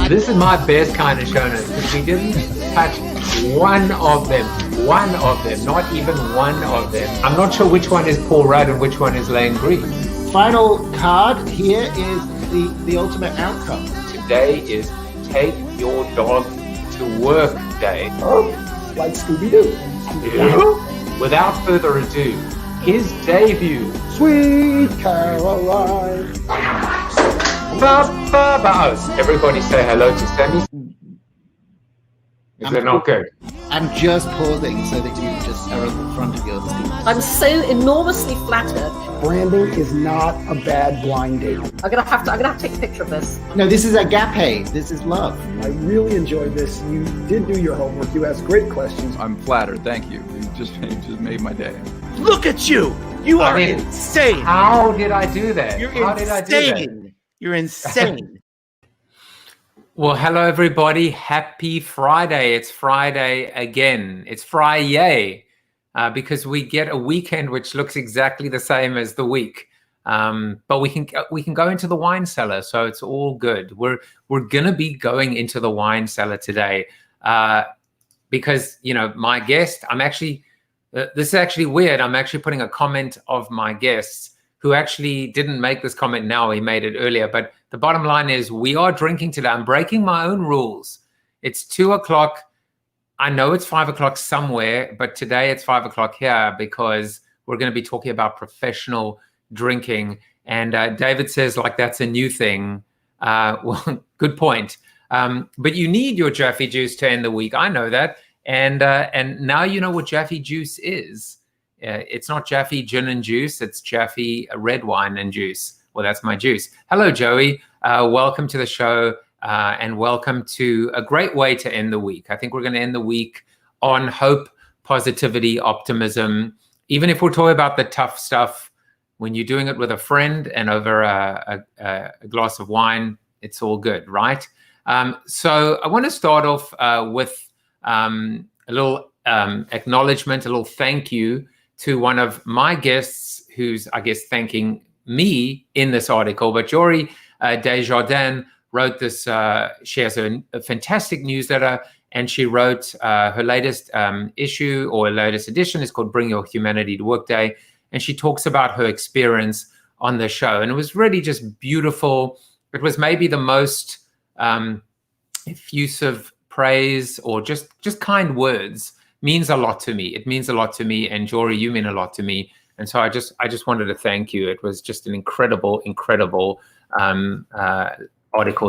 This is my best kind of show notes because we didn't touch one of them, not even one of them. I'm not sure which one is Paul Rudd and which one is Lane Green. Final card here is the ultimate outcome. Today is Take Your Dog to Work Day. Oh, like Scooby-Doo. Without further ado, his debut. Sweet Caroline. Everybody say hello to Sammy. Is it not good? I'm just pausing so that you just are at the front of your screen. I'm so enormously flattered. Branding is not a bad blind date. I'm gonna have to take a picture of this. No, this is agape. This is love. I really enjoyed this. You did do your homework. You asked great questions. I'm flattered. Thank you. You just made my day. Look at you! You are insane. How did I do that? You're how insane. Did I do that? You're insane. Well, hello everybody. Happy Friday. It's Friday again. It's Friday because we get a weekend which looks exactly the same as the week. But we can go into the wine cellar, so it's all good. We're gonna be going into the wine cellar today because my guest. This is actually weird. I'm actually putting a comment of my guests who actually didn't make this comment now. He made it earlier. But the bottom line is we are drinking today. I'm breaking my own rules. It's 2:00. I know it's 5:00 somewhere, but today it's 5:00 here because we're going to be talking about professional drinking. And David says, like, that's a new thing. Well, good point. But you need your Jaffe juice to end the week. I know that. And now you know what Jaffe juice is. It's not Jaffe gin and juice. It's Jaffe red wine and juice. Well, that's my juice. Hello, Joey. Welcome to the show and welcome to a great way to end the week. I think we're going to end the week on hope, positivity, optimism. Even if we're talking about the tough stuff, when you're doing it with a friend and over a glass of wine, it's all good, right? So I want to start off with a little acknowledgement, a little thank you to one of my guests who's, I guess, thanking me in this article. But Jory Desjardins wrote this, she has a fantastic newsletter, and she wrote her latest issue or latest edition is called Bring Your Humanity to Work Day. And she talks about her experience on the show. And it was really just beautiful. It was maybe the most effusive praise or just kind words means a lot to me. It means a lot to me. And Jory, you mean a lot to me. And so I just wanted to thank you. It was just an incredible article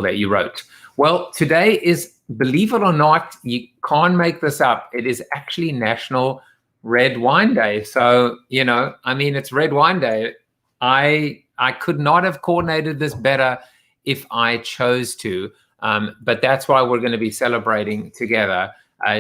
that you wrote. Well, today is, believe it or not, you can't make this up. It is actually National Red Wine Day. So, it's Red Wine Day. I could not have coordinated this better if I chose to. But that's why we're going to be celebrating together.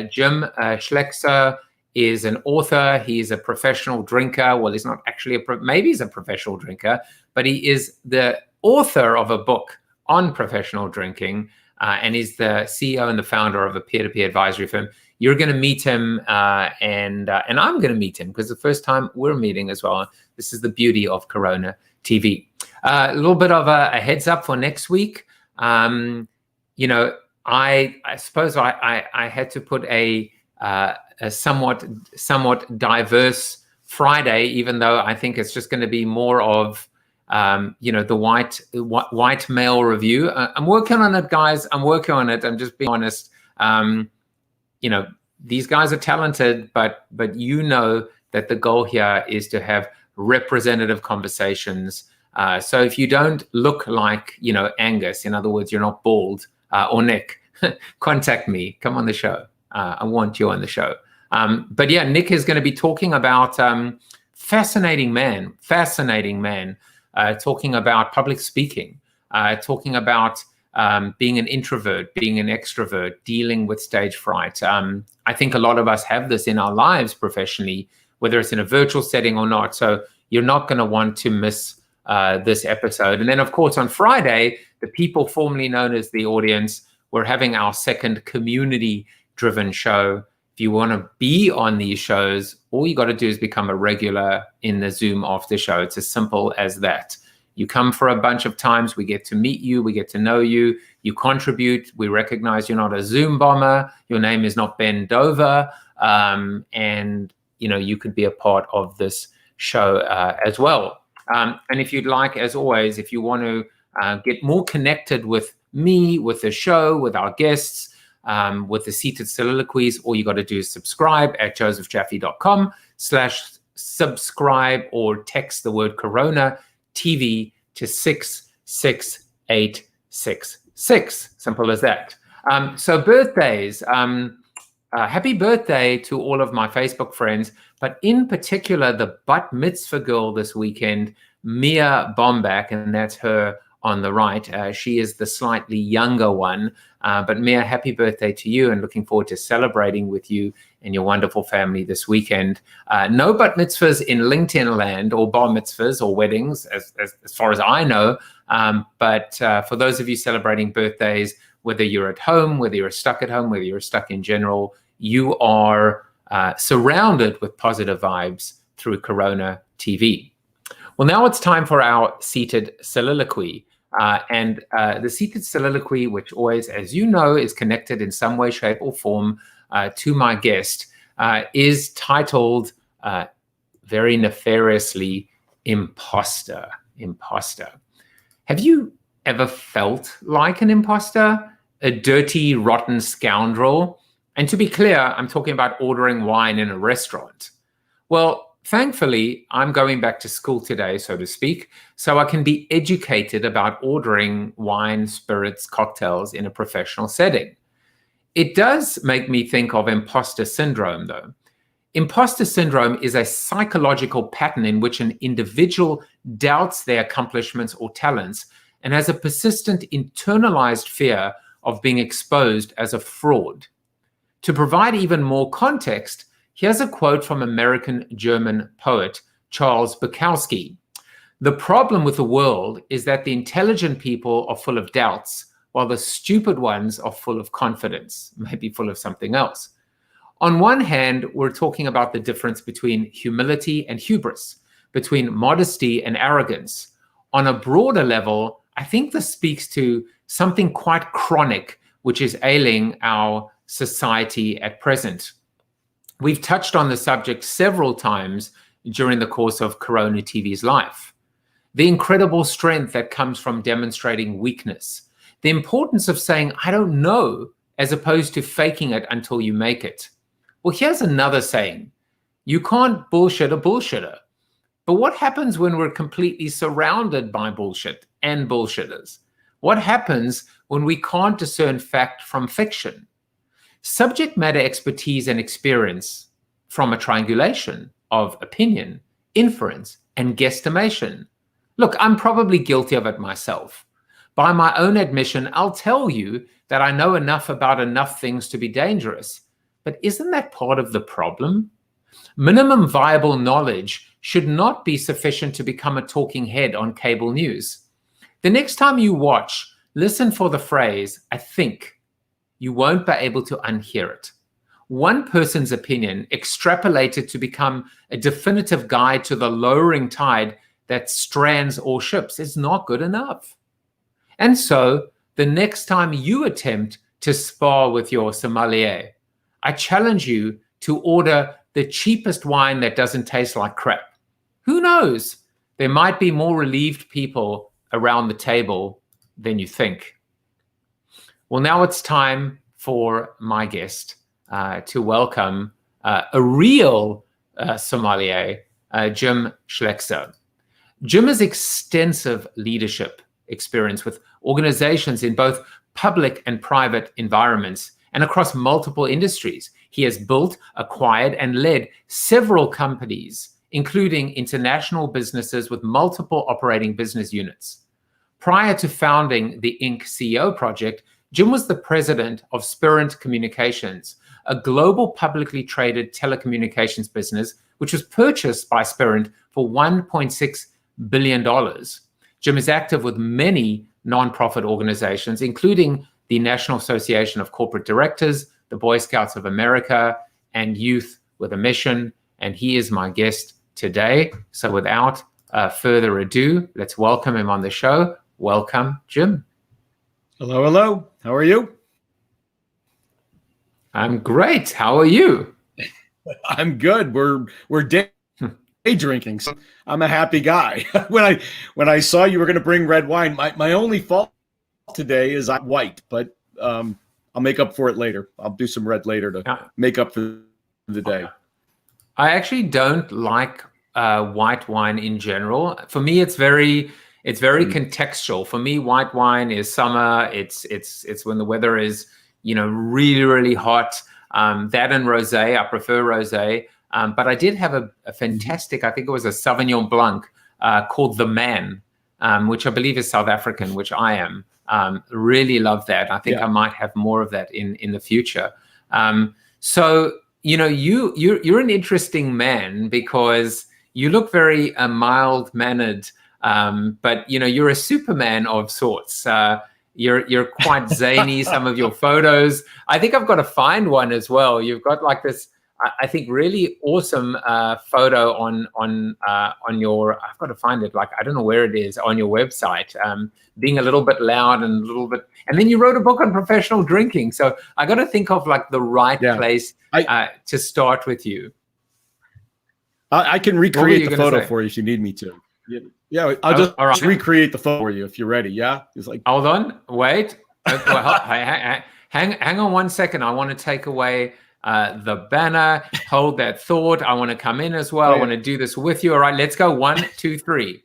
Jim Schleckser is an author. He's a professional drinker. Well, he's not actually maybe he's a professional drinker, but he is the author of a book on professional drinking, and he's the CEO and the founder of a peer-to-peer advisory firm. You're going to meet him, and I'm going to meet him because the first time we're meeting as well. This is the beauty of CoronaTV. A little bit of a heads up for next week. I suppose I had to put a somewhat diverse Friday, even though I think it's just going to be more of the white male review. I'm working on it, guys. I'm working on it. I'm just being honest. These guys are talented, but you know that the goal here is to have representative conversations. So if you don't look like Angus, in other words, you're not bald, or Nick, contact me. Come on the show. I want you on the show. But yeah, Nick is going to be talking about fascinating man, talking about public speaking, talking about being an introvert, being an extrovert, dealing with stage fright. I think a lot of us have this in our lives professionally, whether it's in a virtual setting or not. So you're not going to want to miss this episode. And then, of course, on Friday, the people formerly known as the audience, we're having our second community-driven show. If you want to be on these shows, all you got to do is become a regular in the Zoom after show. It's as simple as that. You come for a bunch of times, we get to meet you, we get to know you, you contribute, we recognize you're not a Zoom bomber, your name is not Ben Dover, and you could be a part of this show as well. And if you'd like, as always, if you want to get more connected with me, with the show, with our guests, with the seated soliloquies, all you got to do is subscribe at josephjaffe.com/subscribe, or text the word Corona TV to 66866. Simple as that. So birthdays. Happy birthday to all of my Facebook friends, but in particular the bat mitzvah girl this weekend, Mia Bombach, and that's her on the right. She is the slightly younger one. But Mia, happy birthday to you, and looking forward to celebrating with you and your wonderful family this weekend. No bat mitzvahs in LinkedIn land, or bar mitzvahs or weddings, as far as I know. But for those of you celebrating birthdays, whether you're at home, whether you're stuck at home, whether you're stuck in general, you are surrounded with positive vibes through CoronaTV. Well, now it's time for our seated soliloquy. And the seated soliloquy, which always, as you know, is connected in some way, shape, or form to my guest, is titled very nefariously Imposter. Imposter. Have you ever felt like an imposter? A dirty, rotten scoundrel? And to be clear, I'm talking about ordering wine in a restaurant. Well, thankfully, I'm going back to school today, so to speak, so I can be educated about ordering wine, spirits, cocktails in a professional setting. It does make me think of imposter syndrome, though. Imposter syndrome is a psychological pattern in which an individual doubts their accomplishments or talents and has a persistent internalized fear of being exposed as a fraud. To provide even more context, here's a quote from American-German poet Charles Bukowski. "The problem with the world is that the intelligent people are full of doubts, while the stupid ones are full of confidence," maybe full of something else. On one hand, we're talking about the difference between humility and hubris, between modesty and arrogance. On a broader level, I think this speaks to something quite chronic, which is ailing our society at present. We've touched on the subject several times during the course of CoronaTV's life. The incredible strength that comes from demonstrating weakness. The importance of saying, "I don't know," as opposed to faking it until you make it. Well, here's another saying. You can't bullshit a bullshitter. But what happens when we're completely surrounded by bullshit and bullshitters? What happens when we can't discern fact from fiction? Subject matter expertise and experience from a triangulation of opinion, inference, and guesstimation. Look, I'm probably guilty of it myself. By my own admission, I'll tell you that I know enough about enough things to be dangerous. But isn't that part of the problem? Minimum viable knowledge should not be sufficient to become a talking head on cable news. The next time you watch, listen for the phrase, "I think." You won't be able to unhear it. One person's opinion extrapolated to become a definitive guide to the lowering tide that strands all ships is not good enough. And so, the next time you attempt to spar with your sommelier, I challenge you to order the cheapest wine that doesn't taste like crap. Who knows? There might be more relieved people around the table than you think. Well, now it's time for my guest to welcome a real sommelier, Jim Schleckser. Jim has extensive leadership experience with organizations in both public and private environments and across multiple industries. He has built, acquired, and led several companies, including international businesses with multiple operating business units. Prior to founding the Inc. CEO project, Jim was the president of Spirit Communications, a global publicly traded telecommunications business, which was purchased by Spirit for $1.6 billion. Jim is active with many nonprofit organizations, including the National Association of Corporate Directors, the Boy Scouts of America, and Youth with a Mission. And he is my guest today. So without further ado, let's welcome him on the show. Welcome, Jim. Hello, hello. How are you? I'm great. How are you? I'm good. We're day drinking, so I'm a happy guy. when I saw you were going to bring red wine, my only fault today is I'm white, but I'll make up for it later. I'll do some red later to make up for the day. I actually don't like white wine in general. For me, it's very contextual. For me, white wine is summer. It's when the weather is really, really hot. That and rosé, I prefer rosé. But I did have a fantastic, I think it was a Sauvignon Blanc called The Man, which I believe is South African, which I am. Really love that. I think I might have more of that in the future. So you're an interesting man because you look very mild-mannered, but you're a Superman of sorts. You're quite zany. Some of your photos. I think I've got to find one as well. You've got like this, I think, really awesome photo on your. I've got to find it. Like I don't know where it is on your website. Being a little bit loud and a little bit, and then you wrote a book on professional drinking. So I got to think of like the right place to start with you. I can recreate the photo for you if you need me to. Yeah, I'll just recreate the photo for you if you're ready. Yeah, it's like. Hold on, wait. Well, hang on 1 second. I want to take away the banner. Hold that thought. I want to come in as well. I want to do this with you. All right, let's go. 1, 2, 3.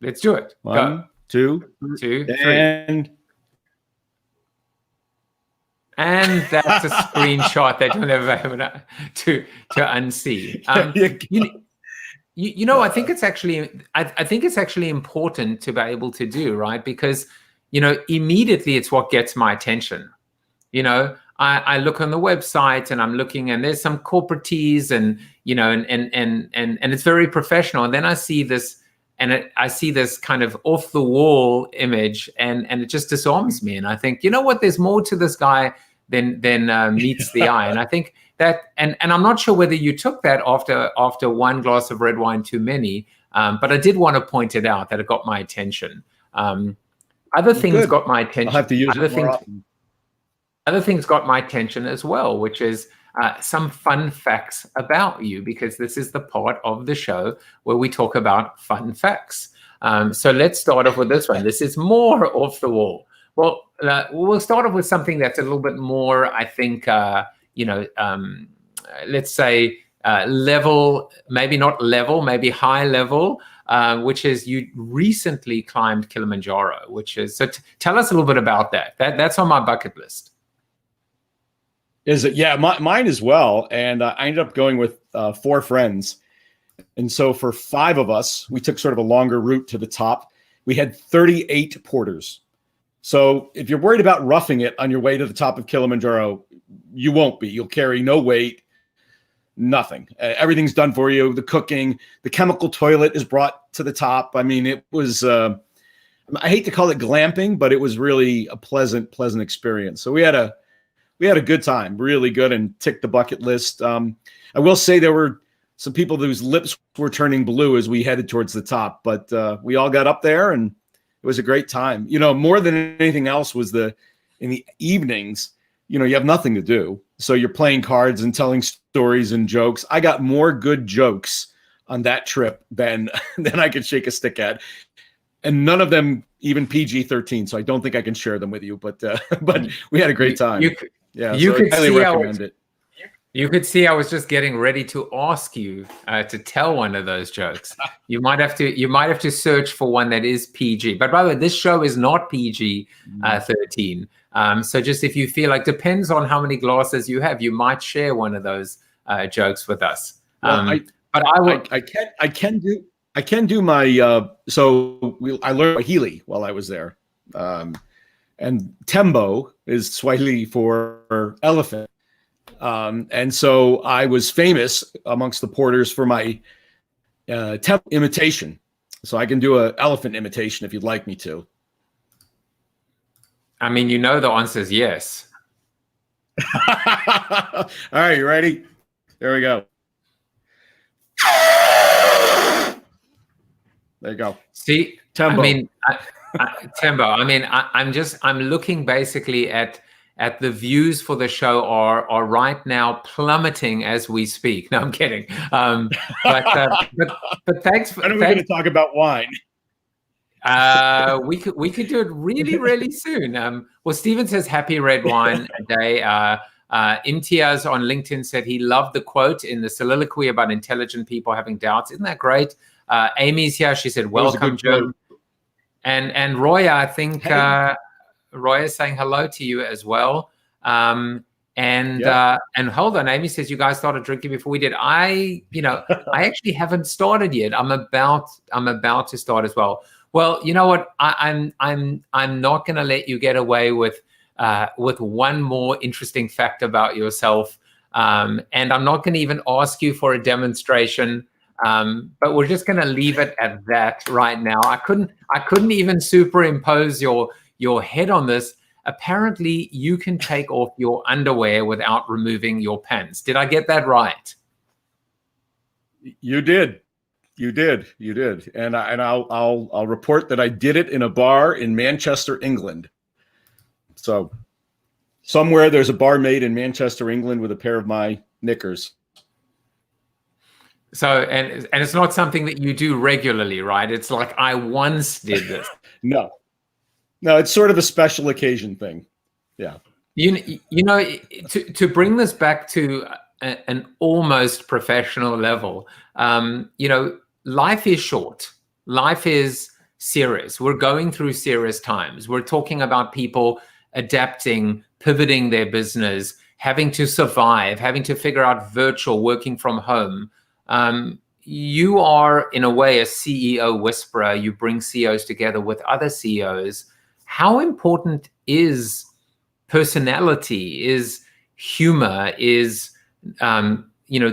Let's do it. 1, 2, 3. And that's a screenshot that you'll never be able to unsee. I think it's actually I think it's actually important to be able to do, right? Because immediately it's what gets my attention. I look on the website and I'm looking and there's some corporate teas and and it's very professional, and then I see this I see this kind of off the wall image and it just disarms me, and I think, what, there's more to this guy than meets the eye. And I think that, and I'm not sure whether you took that after one glass of red wine too many, but I did want to point it out that it got my attention. Other things got my attention. I'll have to use it more often. Other things got my attention as well, which is some fun facts about you, because this is the part of the show where we talk about fun facts. So let's start off with this one. This is more off the wall. Well, we'll start off with something that's a little bit more, I think, let's say level, maybe not level, maybe high level, which is you recently climbed Kilimanjaro, which is, so tell us a little bit about that. That's on my bucket list. Is it? Yeah, mine as well. And I ended up going with 4 friends. And so for 5 of us, we took sort of a longer route to the top. We had 38 porters. So if you're worried about roughing it on your way to the top of Kilimanjaro, you won't be. You'll carry no weight, nothing. Everything's done for you. The cooking, the chemical toilet is brought to the top. I mean, it was, I hate to call it glamping, but it was really a pleasant experience. So we had a good time, really good, and ticked the bucket list. I will say there were some people whose lips were turning blue as we headed towards the top, but we all got up there and it was a great time. More than anything else was in the evenings, you have nothing to do. So you're playing cards and telling stories and jokes. I got more good jokes on that trip than I could shake a stick at. And none of them even PG-13. So I don't think I can share them with you, but we had a great time. You could highly recommend it. You could see I was just getting ready to ask you to tell one of those jokes. You might have to search for one that is PG. But by the way, this show is not PG-13. So just if you feel like, depends on how many glasses you have, you might share one of those jokes with us. I can do my. I learned Swahili while I was there, and Tembo is Swahili for elephant. And so I was famous amongst the porters for my tempo imitation. So I can do an elephant imitation if you'd like me to. I mean, the answer is yes. All right, you ready? There we go. There you go. See, Tembo. I mean, Tembo. I mean, I'm looking basically at the views for the show are right now plummeting as we speak. No, I'm kidding. But thanks. When are we going to talk about wine? We could do it really soon. Well, Steven says happy red wine day. Imtiaz on LinkedIn said he loved the quote in the soliloquy about intelligent people having doubts. Isn't that great? Amy's here. She said, welcome, Jim. And Roya, I think Roya is saying hello to you as well. And hold on, Amy says you guys started drinking before we did. I actually haven't started yet. I'm about to start as well. Well, you know what? I'm not going to let you get away with one more interesting fact about yourself. And I'm not going to even ask you for a demonstration. But we're just going to leave it at that right now. I couldn't even superimpose your head on this. Apparently, you can take off your underwear without removing your pants. Did I get that right? You did. And I'll report that I did it in a bar in Manchester, England. So somewhere there's a barmaid in Manchester, England with a pair of my knickers. So, and it's not something that you do regularly, right? It's like, I once did this. No, it's sort of a special occasion thing. Yeah. You know, to bring this back to an almost professional level, life is short. Life is serious. We're going through serious times. We're talking about people adapting, pivoting their business, having to survive, having to figure out virtual, working from home. You are, in a way, a CEO whisperer. You bring CEOs together with other CEOs. How important is personality, is humor, is the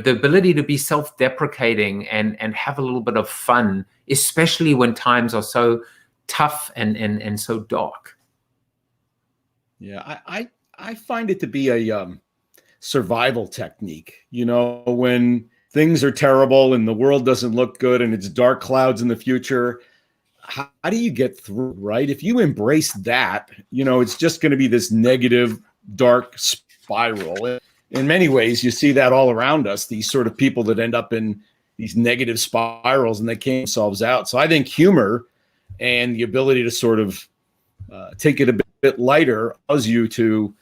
ability to be self-deprecating and have a little bit of fun, especially when times are so tough and so dark? Yeah, I find it to be a survival technique. When things are terrible and the world doesn't look good and it's dark clouds in the future, how do you get through, right? If you embrace that, it's just going to be this negative, dark spiral. In many ways, you see that all around us, these sort of people that end up in these negative spirals and they can't themselves out. So I think humor and the ability to sort of take it a bit lighter allows you to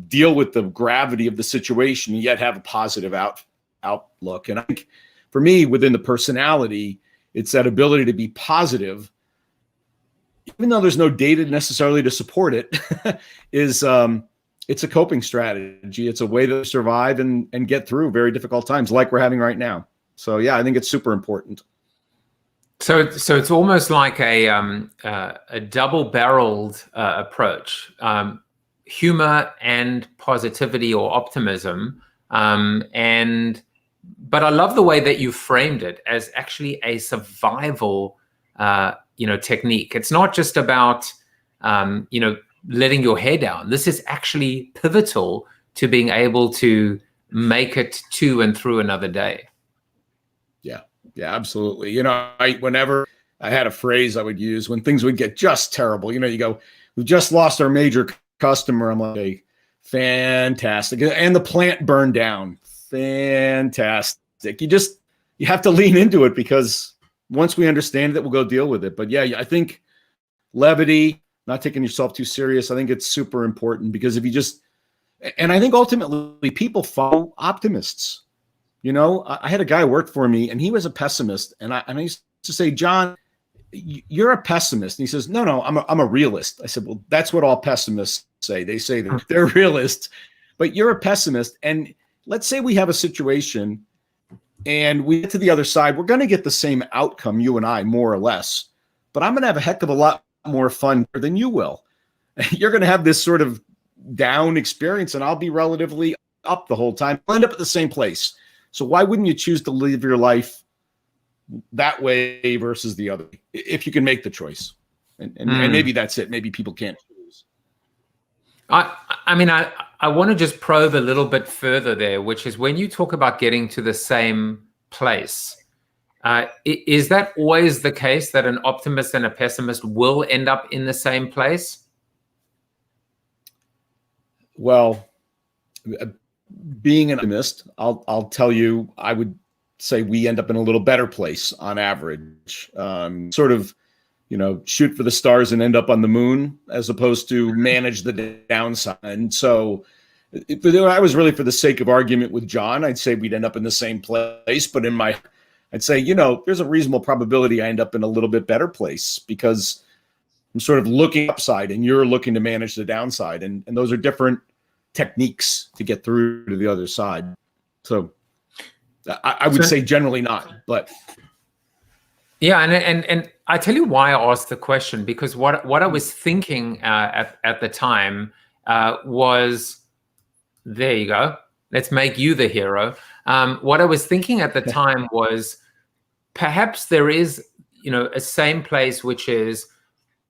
deal with the gravity of the situation and yet have a positive outlook. And I think for me, within the personality, it's that ability to be positive, even though there's no data necessarily to support it, it's a coping strategy. It's a way to survive and get through very difficult times like we're having right now. So yeah, I think it's super important. So it's almost like a double-barreled approach, humor and positivity or optimism. But I love the way that you framed it as actually a survival, technique. It's not just about, letting your hair down. This is actually pivotal to being able to make it to and through another day. Yeah, absolutely. Whenever I had a phrase I would use when things would get just terrible, you go, we've just lost our major customer. I'm like, hey, fantastic. And the plant burned down. Fantastic. You have to lean into it because once we understand it, we'll go deal with it. But yeah, I think levity, not taking yourself too serious, I think it's super important because if you and I think ultimately people follow optimists. I had a guy work for me and he was a pessimist. And I used to say, John, you're a pessimist. And he says, no, I'm a realist. I said, well, that's what all pessimists say. They say that they're realists, but you're a pessimist. And let's say we have a situation and we get to the other side, we're going to get the same outcome, you and I, more or less, but I'm going to have a heck of a lot more fun than you will. You're going to have this sort of down experience and I'll be relatively up the whole time. We'll end up at the same place. So why wouldn't you choose to live your life that way versus the other if you can make the choice? And maybe that's it. Maybe people can't choose. I want to just probe a little bit further there, which is when you talk about getting to the same place, Is that always the case, that an optimist and a pessimist will end up in the same place? Well, being an optimist, I'll tell you, I would say we end up in a little better place on average. Sort of, shoot for the stars and end up on the moon, as opposed to manage the downside. And so, if I was really for the sake of argument with John, I'd say we'd end up in the same place. But I'd say, there's a reasonable probability I end up in a little bit better place, because I'm sort of looking upside and you're looking to manage the downside. And those are different techniques to get through to the other side. So I would say generally not, but. Yeah, and I tell you why I asked the question, because what I was thinking at the time was, there you go, let's make you the hero. What I was thinking at the time was, perhaps there is, a same place, which is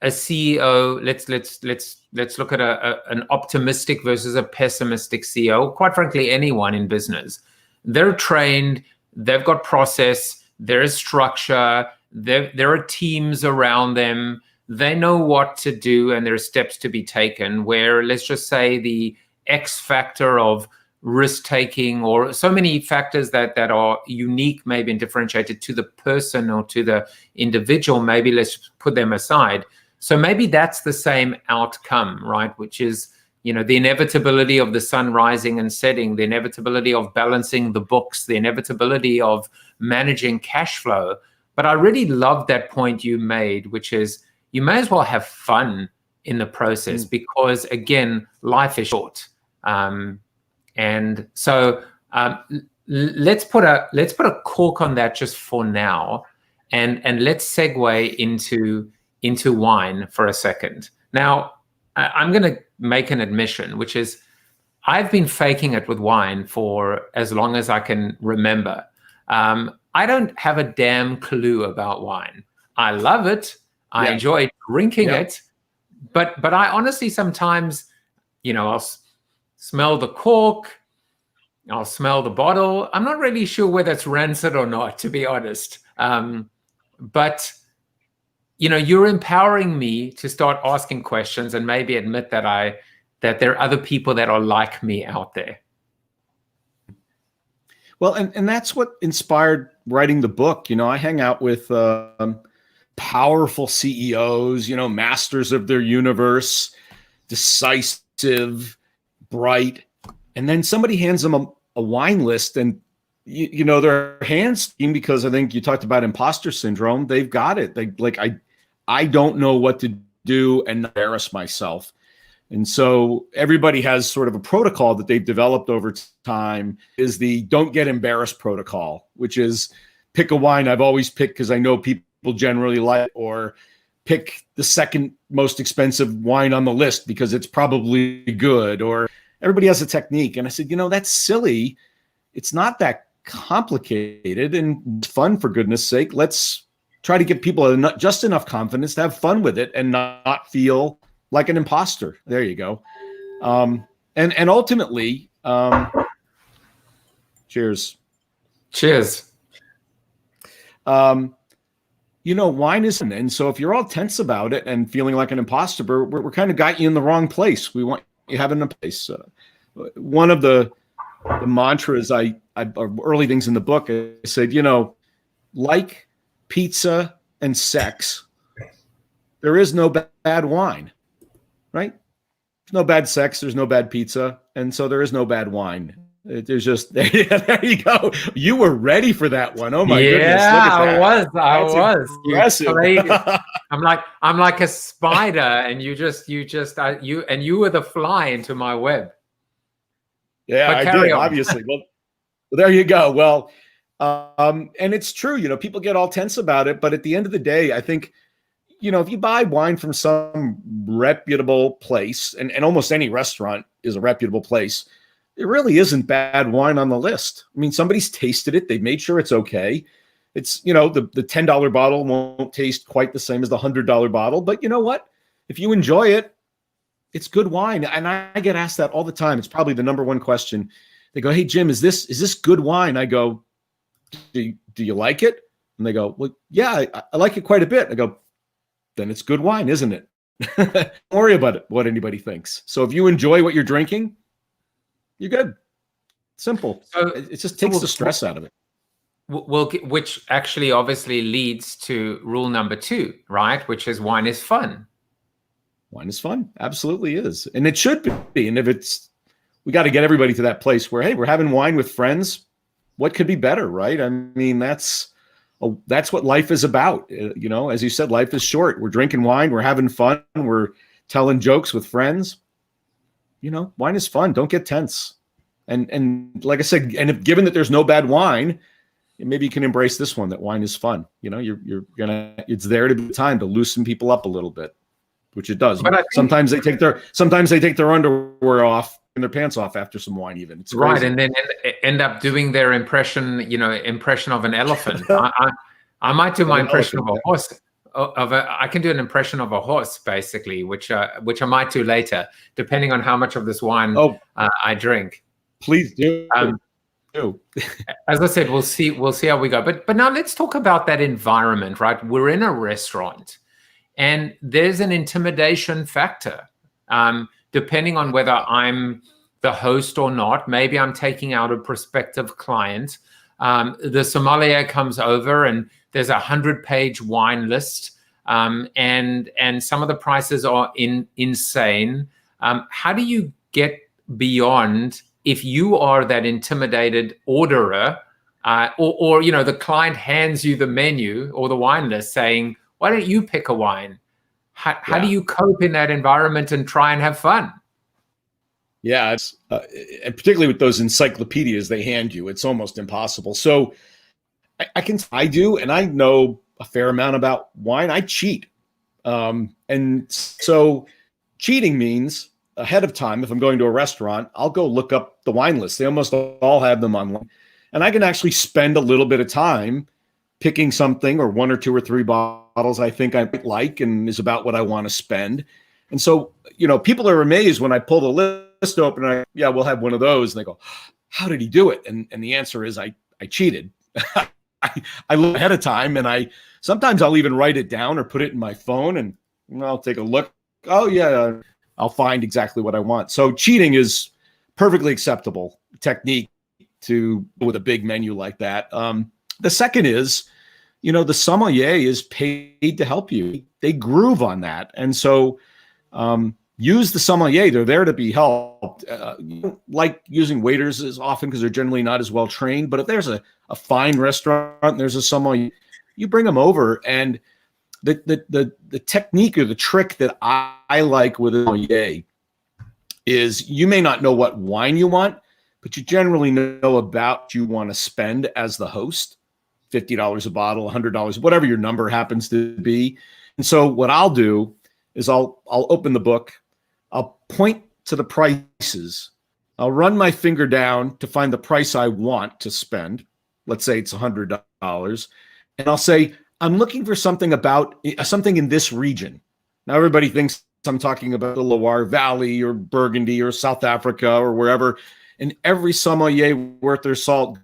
a CEO. Let's look at an optimistic versus a pessimistic CEO. Quite frankly, anyone in business, they're trained, they've got process, there is structure, there are teams around them, they know what to do, and there are steps to be taken. Where, let's just say, the X factor of risk taking, or so many factors that are unique, maybe, and differentiated to the person or to the individual, maybe let's put them aside. So maybe that's the same outcome, right? Which is, the inevitability of the sun rising and setting, the inevitability of balancing the books, the inevitability of managing cash flow. But I really love that point you made, which is, you may as well have fun in the process, because again, life is short. And so let's put a cork on that just for now, and let's segue into wine for a second. Now, I'm going to make an admission, which is, I've been faking it with wine for as long as I can remember. I don't have a damn clue about wine. I love it. I enjoy drinking it, but I honestly sometimes, I'll smell the cork, I'll smell the bottle. I'm not really sure whether it's rancid or not, to be honest. But you're empowering me to start asking questions and maybe admit that there are other people that are like me out there. Well, and that's what inspired writing the book. I hang out with powerful CEOs, masters of their universe, decisive, bright, and then somebody hands them a wine list, and their hands steam, because I think you talked about imposter syndrome. They've got it. I don't know what to do and embarrass myself. And so everybody has sort of a protocol that they've developed over time, is the don't get embarrassed protocol, which is pick a wine I've always picked because I know people generally like, or pick the second most expensive wine on the list because it's probably good, or everybody has a technique. And I said, that's silly. It's not that complicated, and it's fun, for goodness sake. Let's try to give people just enough confidence to have fun with it and not feel like an imposter. There you go. And ultimately, cheers. Cheers. Wine isn't. And so if you're all tense about it and feeling like an imposter, we're kind of got you in the wrong place. We want you having a place. One of the mantras I early things in the book, I said, like pizza and sex, there is no bad wine, right? There's no bad sex, there's no bad pizza, and so there is no bad wine. There's just there you go. You were ready for that one. Oh my goodness! Yeah, I was. Impressive. I'm like a spider, and you were the fly into my web. Yeah, I did. Obviously. Well, there you go. Well, and it's true. People get all tense about it, but at the end of the day, I think, if you buy wine from some reputable place, and almost any restaurant is a reputable place, there really isn't bad wine on the list. I mean, somebody's tasted it. They've made sure it's okay. It's, the $10 bottle won't taste quite the same as the $100 bottle, but you know what? If you enjoy it, it's good wine. And I get asked that all the time. It's probably the number one question. They go, "Hey, Jim, is this good wine?" I go, do you like it? And they go, well, yeah, I like it quite a bit. I go, then it's good wine, isn't it? Don't worry about it, what anybody thinks. So if you enjoy what you're drinking, you're good. Simple. So, it just takes the stress out of it. Well, which actually obviously leads to rule number 2, right? Which is wine is fun. Wine is fun. Absolutely is. And it should be. And if we got to get everybody to that place where, hey, we're having wine with friends. What could be better, right? I mean, that's what life is about. You know, as you said, life is short. We're drinking wine. We're having fun. We're telling jokes with friends. You know, wine is fun. Don't get tense. And like I said, and if given that there's no bad wine, maybe you can embrace this one, that wine is fun. You know, it's there to be time to loosen people up a little bit, which it does. But sometimes they take their underwear off and their pants off after some wine, even. It's crazy. Right. And then end up doing their impression of an elephant. I might do my impression of a horse. I can do an impression of a horse, basically, which I might do later, depending on how much of this wine I drink. Please do. As I said, we'll see how we go. But now let's talk about that environment, right? We're in a restaurant, and there's an intimidation factor. Depending on whether I'm the host or not, maybe I'm taking out a prospective client. The sommelier comes over, and there's a 100-page wine list, and some of the prices are insane. How do you get beyond? If you are that intimidated orderer, or the client hands you the menu or the wine list saying, why don't you pick a wine? How do you cope in that environment and try and have fun? Yeah, it's and particularly with those encyclopedias they hand you, it's almost impossible. So I do, and I know a fair amount about wine. I cheat. And so cheating means ahead of time, if I'm going to a restaurant, I'll go look up the wine list. They almost all have them online. And I can actually spend a little bit of time picking something, or 1 or 2 or 3 bottles I think I might like and is about what I want to spend. And so, people are amazed when I pull the list open and we'll have one of those. And they go, how did he do it? And the answer is I cheated. I look ahead of time, and sometimes I'll even write it down or put it in my phone, and I'll take a look. Oh yeah, I'll find exactly what I want. So cheating is perfectly acceptable technique with a big menu like that. The second is, the sommelier is paid to help you. They groove on that. And so use the sommelier. They're there to be helped. You don't like using waiters as often because they're generally not as well trained. But if there's a fine restaurant and there's a sommelier, you bring them over. And the technique or the trick that I like with a sommelier is, you may not know what wine you want, but you generally know about what you want to spend as the host. $50 a bottle, $100, whatever your number happens to be. And so what I'll do is I'll open the book, I'll point to the prices, I'll run my finger down to find the price I want to spend. Let's say it's $100, and I'll say, I'm looking for something in this region. Now everybody thinks I'm talking about the Loire Valley or Burgundy or South Africa or wherever. And every sommelier worth their salt,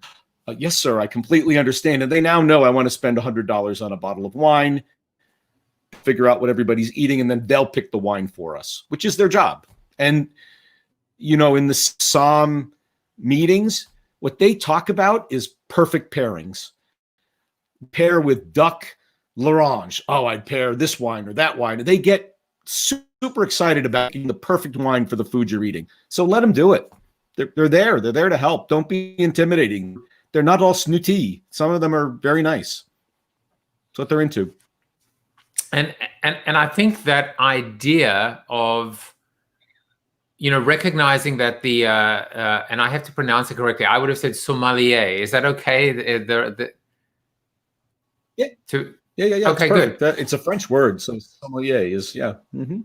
yes, sir, I completely understand. And they now know I want to spend $100 on a bottle of wine, figure out what everybody's eating, and then they'll pick the wine for us, which is their job. And, in the Somm meetings, what they talk about is perfect pairings. Pair with Duck L'Orange. Oh, I'd pair this wine or that wine. They get super excited about getting the perfect wine for the food you're eating. So let them do it. They're there. They're there to help. Don't be intimidating. They're not all snooty. Some of them are very nice. That's what they're into. And I think that idea of, recognizing that the and I have to pronounce it correctly. I would have said sommelier. Is that okay? Yeah. Yeah. Okay, good. It's a French word, so sommelier is Mm-hmm.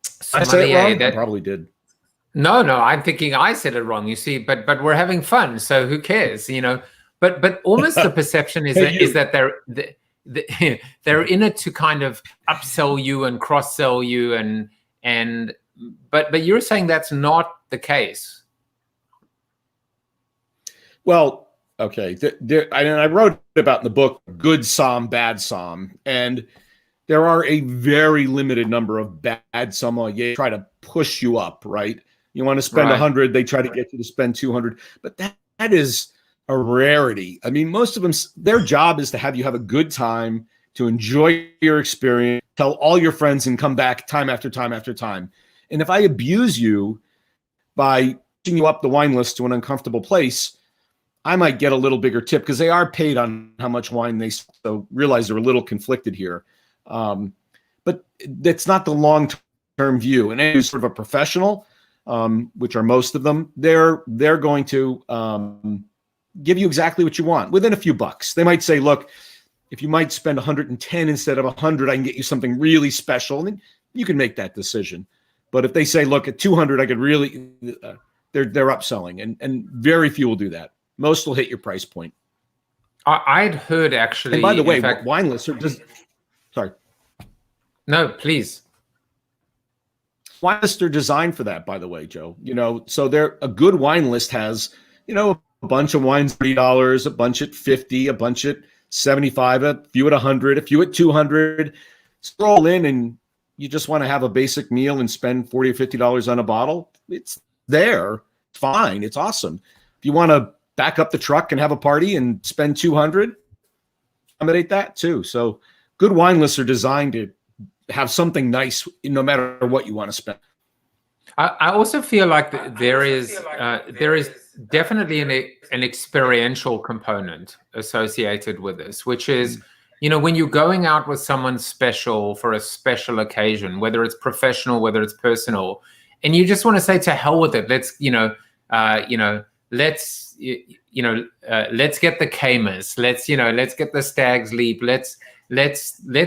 Sommelier, I said it wrong? I probably did. No, I'm thinking I said it wrong. You see, but we're having fun, so who cares? But almost the perception is that they're in it to kind of upsell you and cross sell you, but you're saying that's not the case. Well, Okay. I wrote about in the book, good Somm, bad Somm. And there are a very limited number of bad sommeliers try to push you up, right? You want to spend 100, they try to get you to spend 200. But that is a rarity. I mean, most of them, their job is to have you have a good time, to enjoy your experience, tell all your friends, and come back time after time after time. And if I abuse you by pushing you up the wine list to an uncomfortable place, I might get a little bigger tip because they are paid on how much wine they sell. So realize they're a little conflicted here. But that's not the long-term view. And any sort of a professional, which are most of them, they're going to give you exactly what you want within a few bucks. They might say, look, if you might spend 110 instead of 100, I can get you something really special. And you can make that decision. But if they say, look, at 200, I could really, they're upselling, and very few will do that. Most will hit your price point. I'd heard actually. And by the way, wine lists are just, sorry. No, please. Wine lists are designed for that, by the way, Joe. You know, so a good wine list has, you know, a bunch of wines, $30, a bunch at 50, a bunch at 75, a few at 100, a few at 200. Scroll in and you just want to have a basic meal and spend $40 or $50 on a bottle. It's there. It's fine. It's awesome. If you want to back up the truck and have a party and spend 200, accommodate that too. So good wine lists are designed to have something nice no matter what you want to spend. I also feel like there is definitely an experiential component associated with this, which is, you know, when you're going out with someone special for a special occasion, whether it's professional, whether it's personal, and you just want to say, to hell with it. Let's, let's get the Camus. Let's get the Stag's Leap. Let's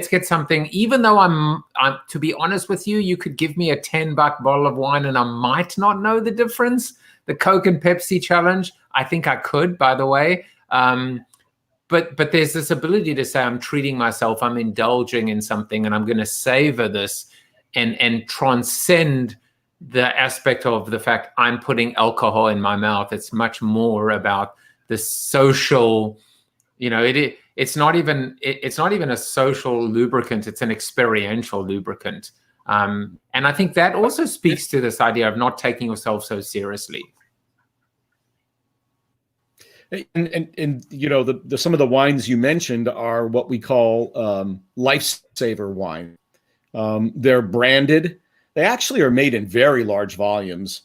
get something, even though I'm to be honest with you, you could give me a $10 bottle of wine and I might not know the difference. The Coke and Pepsi challenge, I think I could, by the way. But there's this ability to say, I'm treating myself, I'm indulging in something, and I'm going to savor this and transcend the aspect of the fact I'm putting alcohol in my mouth. It's much more about the social, it's not even a social lubricant. It's an experiential lubricant. And I think that also speaks to this idea of not taking yourself so seriously. And some of the wines you mentioned are what we call lifesaver wine. They're branded. They actually are made in very large volumes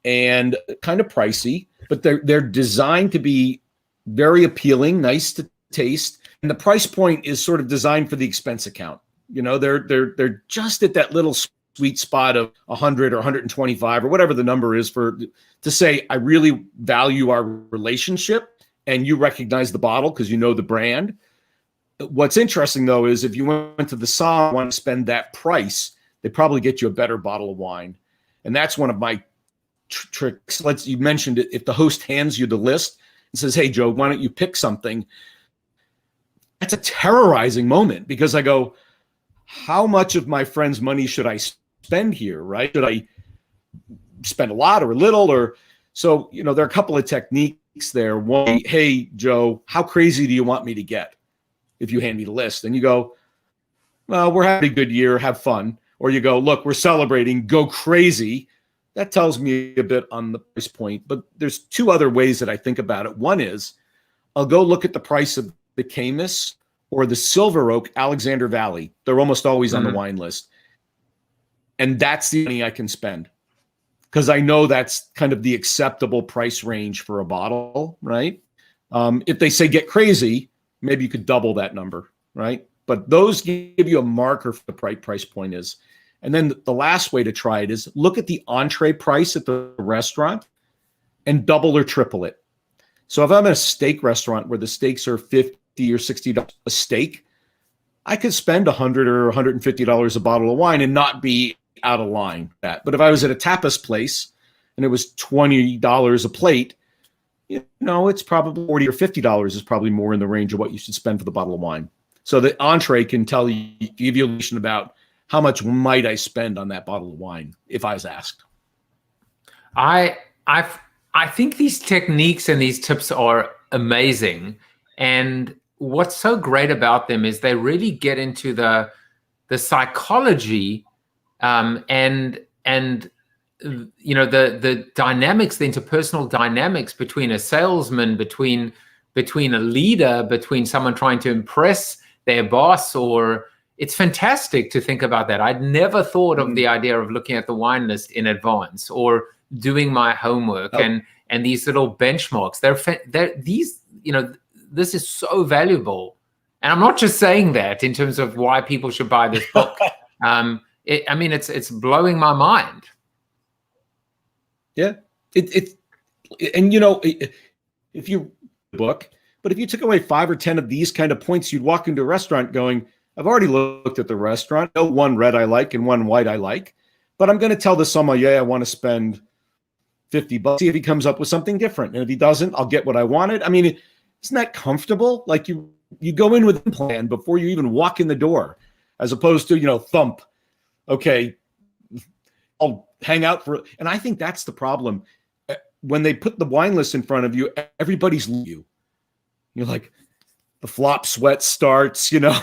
and kind of pricey, but they're designed to be very appealing, nice to taste, and the price point is sort of designed for the expense account. They're just at that little sweet spot of 100 or 125 or whatever the number is to say, I really value our relationship, and you recognize the bottle because you know the brand. What's interesting though is if you went to the Somm, want to spend that price, they probably get you a better bottle of wine, and that's one of my tricks. You mentioned it. If the host hands you the list and says, "Hey Joe, why don't you pick something?" That's a terrorizing moment because I go, how much of my friend's money should I spend here, right? Should I spend a lot or a little? Or so, there are a couple of techniques there. One, hey, Joe, how crazy do you want me to get if you hand me the list? And you go, well, we're having a good year, have fun. Or you go, look, we're celebrating, go crazy. That tells me a bit on the price point. But there's two other ways that I think about it. One is I'll go look at the price of the Camus or the Silver Oak Alexander Valley. They're almost always on the wine list. And that's the money I can spend because I know that's kind of the acceptable price range for a bottle, right? If they say get crazy, maybe you could double that number, right? But those give you a marker for the price point is. And then the last way to try it is look at the entree price at the restaurant and double or triple it. So if I'm at a steak restaurant where the steaks are $50 or $60 a steak, I could spend $100 or $150 a bottle of wine and not be out of line. But if I was at a tapas place and it was $20 a plate, it's probably $40 or $50 is probably more in the range of what you should spend for the bottle of wine. So the entree can give you a notion about how much might I spend on that bottle of wine if I was asked. I think these techniques and these tips are amazing. And what's so great about them is they really get into the psychology and you know, the dynamics, the interpersonal dynamics between a salesman, between a leader, between someone trying to impress their boss. Or it's fantastic to think about that. I'd never thought of the idea of looking at the wine list in advance or doing my homework and these little benchmarks. They're these, you know, this is so valuable. And I'm not just saying that in terms of why people should buy this book. I mean, it's blowing my mind. Yeah, and you know, if you book, but if you took away 5 or 10 of these kind of points, you'd walk into a restaurant going, I've already looked at the restaurant. I know one red I like and one white I like, but I'm going to tell the sommelier I want to spend $50. See if he comes up with something different. And if he doesn't, I'll get what I wanted. I mean, isn't that comfortable? Like you go in with a plan before you even walk in the door, as opposed to, you know, thump. Okay, I'll hang out for, and I think that's the problem. When they put the wine list in front of you, everybody's you. You're like, the flop sweat starts, you know,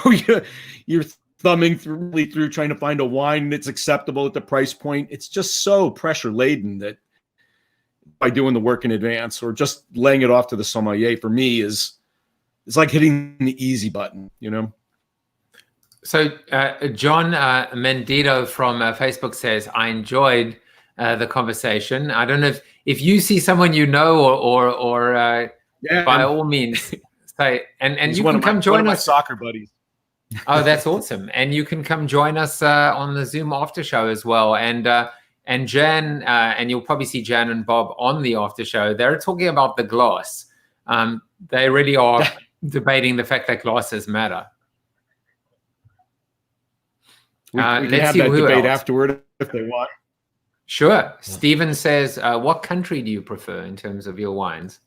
you're thumbing through trying to find a wine that's acceptable at the price point. It's just so pressure laden that by doing the work in advance or just laying it off to the sommelier, for me, it's like hitting the easy button, you know? So John Mendito from Facebook says, I enjoyed the conversation. I don't know if you see someone you know or by all means say, and you can come join us. Soccer buddies. Oh, that's awesome. And you can come join us on the Zoom after show as well. And Jan, and you'll probably see Jan and Bob on the after show. They're talking about the glass. They really are debating the fact that glasses matter. We can let's have see that who debate else. afterward if they want. Sure. Steven says, what country do you prefer in terms of your wines?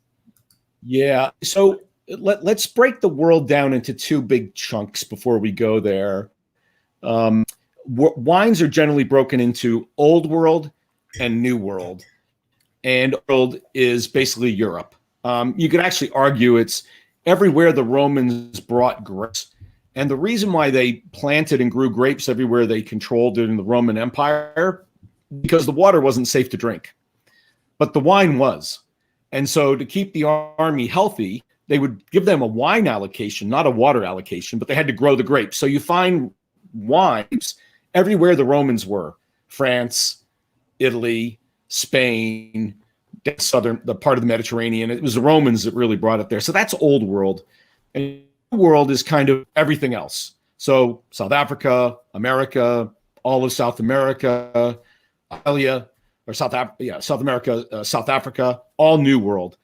Yeah. So let's break the world down into 2 big chunks before we go there. Wines are generally broken into Old World and New World. And World is basically Europe. You could actually argue it's everywhere the Romans brought grapes. And the reason why they planted and grew grapes everywhere they controlled during the Roman Empire, because the water wasn't safe to drink, but the wine was. And so to keep the army healthy, they would give them a wine allocation, not a water allocation, but they had to grow the grapes. So you find wines everywhere the Romans were: France, Italy, Spain, the part of the Mediterranean. It was the Romans that really brought it there. So that's Old World. And New World is kind of everything else. So South Africa, America, all of South America, Australia, or South America, South Africa, all New World.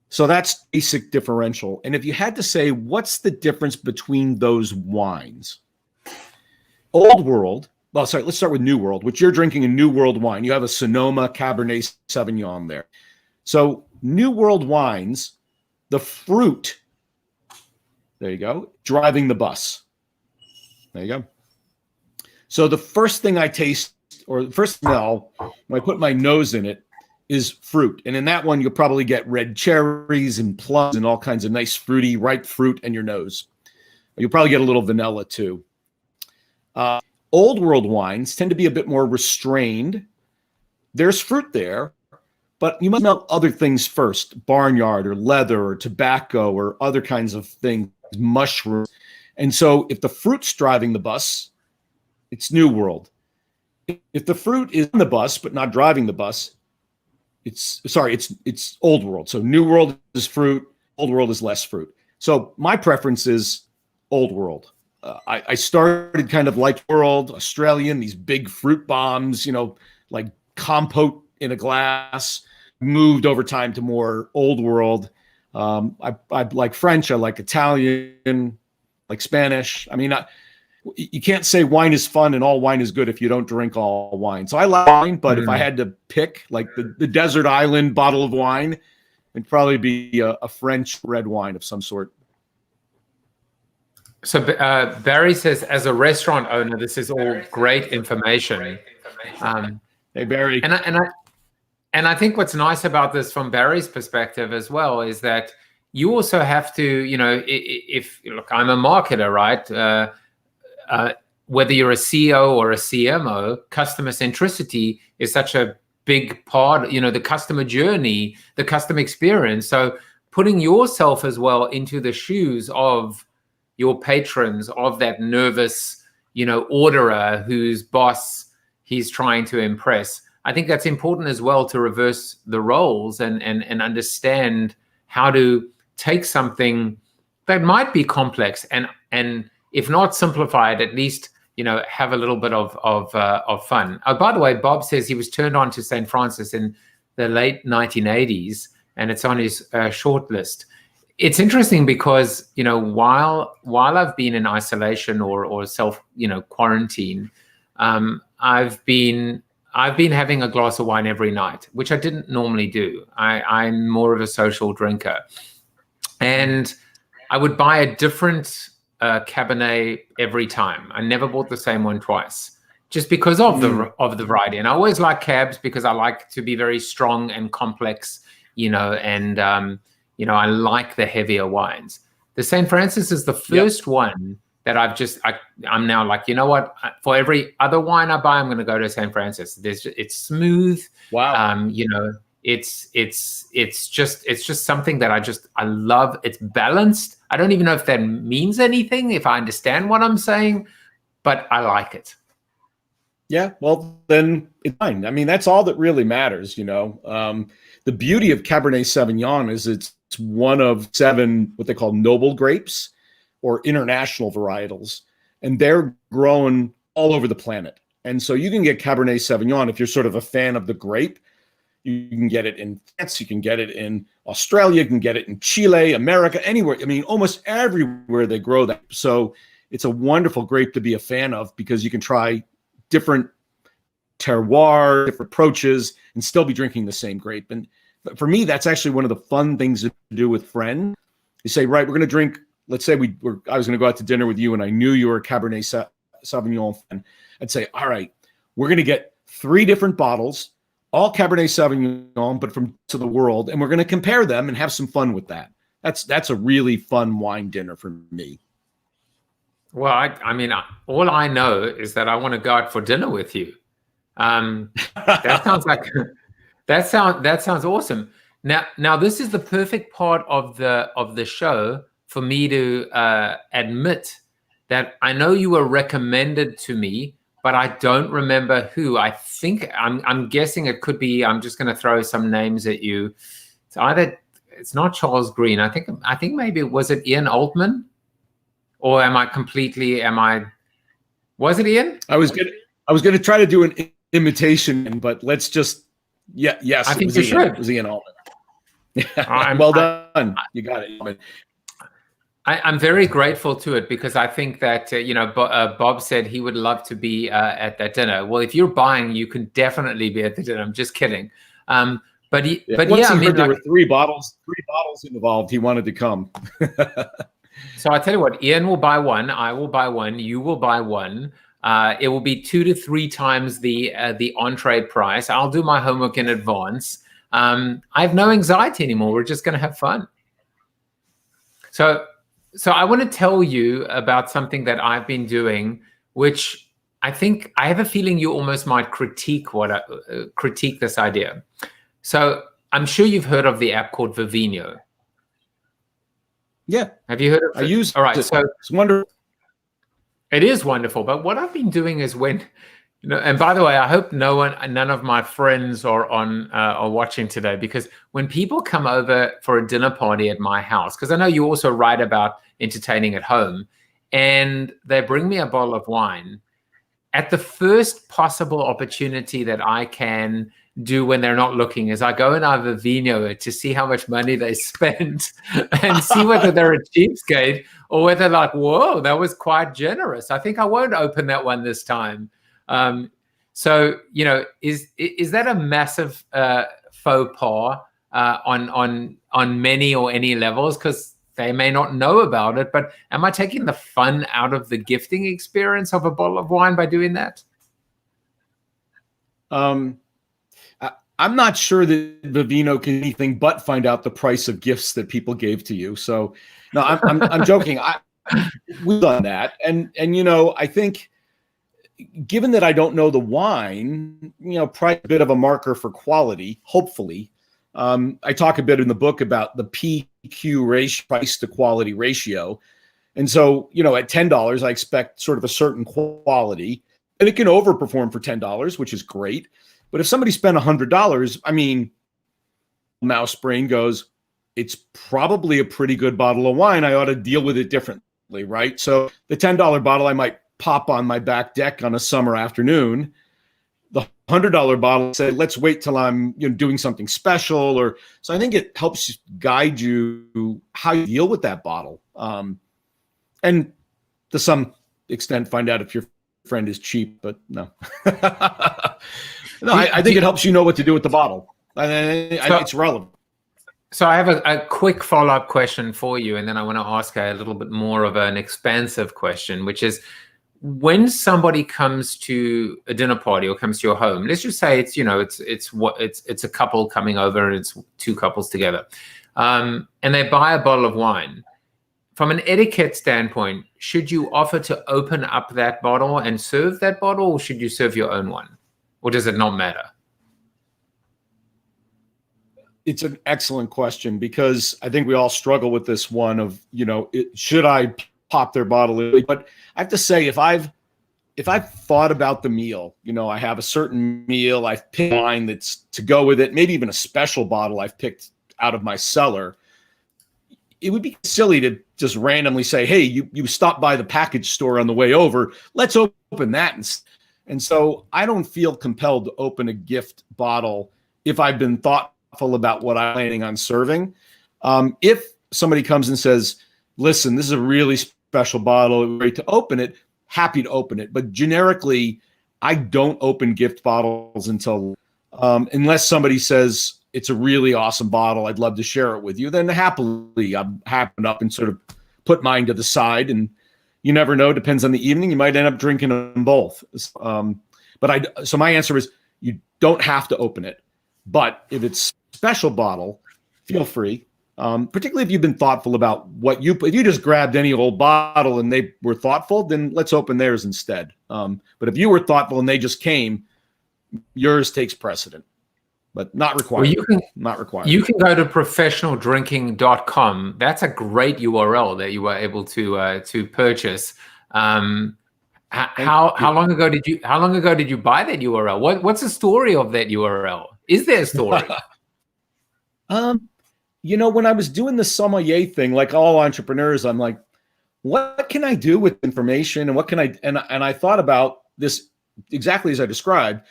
So that's basic differential. And if you had to say, what's the difference between those wines? Old World, well, sorry, let's start with New World, which you're drinking a New World wine. You have a Sonoma Cabernet Sauvignon there. So New World wines, the fruit, there you go, driving the bus. There you go. So the first thing I taste, or the first smell, when I put my nose in it, is fruit. And in that one, you'll probably get red cherries and plums and all kinds of nice fruity, ripe fruit in your nose. You'll probably get a little vanilla too. Old World wines tend to be a bit more restrained. There's fruit there, but you must smell other things first: barnyard or leather or tobacco or other kinds of things, mushrooms. And so if the fruit's driving the bus, it's New World. If the fruit is on the bus but not driving the bus, it's Old World. So New World is fruit, Old World is less fruit. So my preference is Old World. I started kind of like World, Australian, these big fruit bombs, you know, like compote in a glass. Moved over time to more Old World. I like French, I like Italian, like Spanish. I mean, you can't say wine is fun and all wine is good if you don't drink all wine. So I like wine, but if I had to pick like the desert island bottle of wine, it'd probably be a French red wine of some sort. So Barry says, as a restaurant owner, this is all great information. Hey, Barry. And I think what's nice about this from Barry's perspective as well is that, you also have to, you know, if look, I'm a marketer, right? Whether you're a CEO or a CMO, customer centricity is such a big part, you know, the customer journey, the customer experience. So putting yourself as well into the shoes of your patrons, of that nervous, you know, orderer whose boss he's trying to impress. I think that's important as well, to reverse the roles and understand how to take something that might be complex and if not simplify it, at least, you know, have a little bit of fun. Oh, by the way, Bob says he was turned on to St. Francis in the late 1980s, and it's on his short list. It's interesting because, you know, while I've been in isolation or self, you know, quarantine, I've been having a glass of wine every night, which I didn't normally do. I'm more of a social drinker, and I would buy a different Cabernet every time. I never bought the same one twice, just because of the variety. And I always like cabs because I like to be very strong and complex, you know, and you know, I like the heavier wines. The St. Francis is the first one that I'm now like, you know what? For every other wine I buy, I'm going to go to St. Francis. It's smooth. Wow. You know, it's just something that I love. It's balanced. I don't even know if that means anything, if I understand what I'm saying, but I like it. Yeah, well, then it's fine. I mean, that's all that really matters, you know. The beauty of Cabernet Sauvignon is it's one of 7 what they call noble grapes or international varietals, and they're grown all over the planet. And so you can get Cabernet Sauvignon if you're sort of a fan of the grape. You can get it in France, you can get it in Australia, you can get it in Chile, America, anywhere. I mean, almost everywhere they grow that. So it's a wonderful grape to be a fan of because you can try different terroir, different approaches, and still be drinking the same grape. And for me, that's actually one of the fun things to do with friends. You say, right, we're going to drink, let's say I was going to go out to dinner with you and I knew you were a Cabernet Sauvignon fan. I'd say, all right, we're going to get 3 different bottles, all Cabernet Sauvignon, but from to the world, and we're going to compare them and have some fun with that. That's a really fun wine dinner for me. Well, I mean, all I know is that I want to go out for dinner with you. That sounds like that sounds awesome. Now this is the perfect part of the show for me to admit that I know you were recommended to me, but I don't remember who. I think I'm guessing it could be. I'm just going to throw some names at you. It's not Charles Green. I think maybe was it Ian Altman, or was it Ian? I was gonna try to do an imitation, but let's just yes. I think you should. It was Ian Altman. Well done. You got it. I'm very grateful to it because I think that you know, Bob said he would love to be at that dinner. Well, if you're buying, you can definitely be at the dinner. I'm just kidding. But he heard there were 3 bottles involved, he wanted to come. So I tell you what, Ian will buy one, I will buy one, you will buy one. It will be 2 to 3 times the entree price. I'll do my homework in advance. I have no anxiety anymore. We're just going to have fun. So I want to tell you about something that I've been doing, which I have a feeling you almost might critique this idea. So I'm sure you've heard of the app called Vino. Yeah. Have you heard of it? I use All right. it. So it's wonderful. It is wonderful. But what I've been doing is when, you know, and by the way, I hope none of my friends are watching today, because when people come over for a dinner party at my house, because I know you also write about entertaining at home, and they bring me a bottle of wine, at the first possible opportunity that I can do when they're not looking is I go and I have a Vino to see how much money they spent and see whether they're a cheapskate or whether like, whoa, that was quite generous. I think I won't open that one this time. So, you know, is that a massive faux pas on many or any levels? Because they may not know about it, but am I taking the fun out of the gifting experience of a bottle of wine by doing that? I'm not sure that Vino can do anything but find out the price of gifts that people gave to you. So, no, I'm joking. We've done that, and I think, given that I don't know the wine, probably a bit of a marker for quality. Hopefully, I talk a bit in the book about the PQ ratio, price to quality ratio, and so at $10, I expect sort of a certain quality, and it can overperform for $10, which is great. But if somebody spent $100, I mean, mouse brain goes, it's probably a pretty good bottle of wine. I ought to deal with it differently, right? So the $10 bottle I might pop on my back deck on a summer afternoon. The $100 bottle, say, let's wait till I'm doing something special. So I think it helps guide you how you deal with that bottle. And to some extent, find out if your friend is cheap, but no. No, I think it helps you know what to do with the bottle. It's relevant. So I have a quick follow-up question for you, and then I want to ask a little bit more of an expansive question, which is, when somebody comes to a dinner party or comes to your home, let's just say it's a couple coming over and it's two couples together, and they buy a bottle of wine. From an etiquette standpoint, should you offer to open up that bottle and serve that bottle, or should you serve your own one? Or does it not matter? It's an excellent question, because I think we all struggle with this one of, should I pop their bottle? But I have to say, if I've thought about the meal, I have a certain meal, I've picked wine that's to go with it, maybe even a special bottle I've picked out of my cellar, it would be silly to just randomly say, hey, you stopped by the package store on the way over, let's open that. And so I don't feel compelled to open a gift bottle if I've been thoughtful about what I'm planning on serving. If somebody comes and says, listen, this is a really special bottle, great to open it, happy to open it. But generically, I don't open gift bottles until, unless somebody says, it's a really awesome bottle, I'd love to share it with you, then happily I'm happy up and sort of put mine to the side. And you never know, depends on the evening, you might end up drinking them both. So my answer is, you don't have to open it. But if it's a special bottle, feel free. Particularly if you've been thoughtful about if you just grabbed any old bottle and they were thoughtful, then let's open theirs instead. But if you were thoughtful and they just came, yours takes precedent, but not required. Well, not required. You can go to professionaldrinking.com. That's a great URL that you were able to purchase. How long ago did you buy that URL? What's the story of that URL? Is there a story? When I was doing the sommelier thing, like all entrepreneurs, I'm like, what can I do with information, and what can and I thought about this exactly as I described,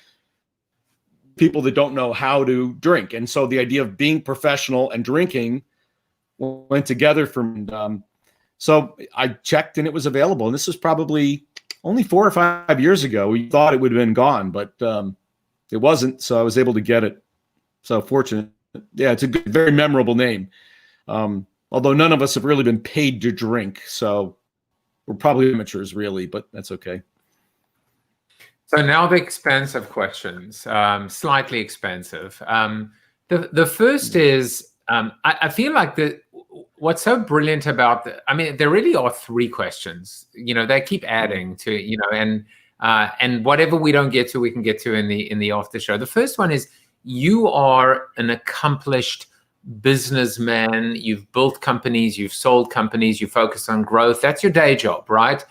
people that don't know how to drink. And so the idea of being professional and drinking went together for me. So I checked and it was available. And this was probably only 4 or 5 years ago. We thought it would have been gone, but it wasn't. So I was able to get it. So fortunate. Yeah, it's a good, very memorable name. Although none of us have really been paid to drink. So we're probably amateurs, really, but that's okay. So now the expensive questions, slightly expensive. The first is, I feel like what's so brilliant about there really are 3 questions. They keep adding to, and whatever we don't get to, we can get to in the after show. The first one is, you are an accomplished businessman. You've built companies, you've sold companies, you focus on growth. That's your day job, right?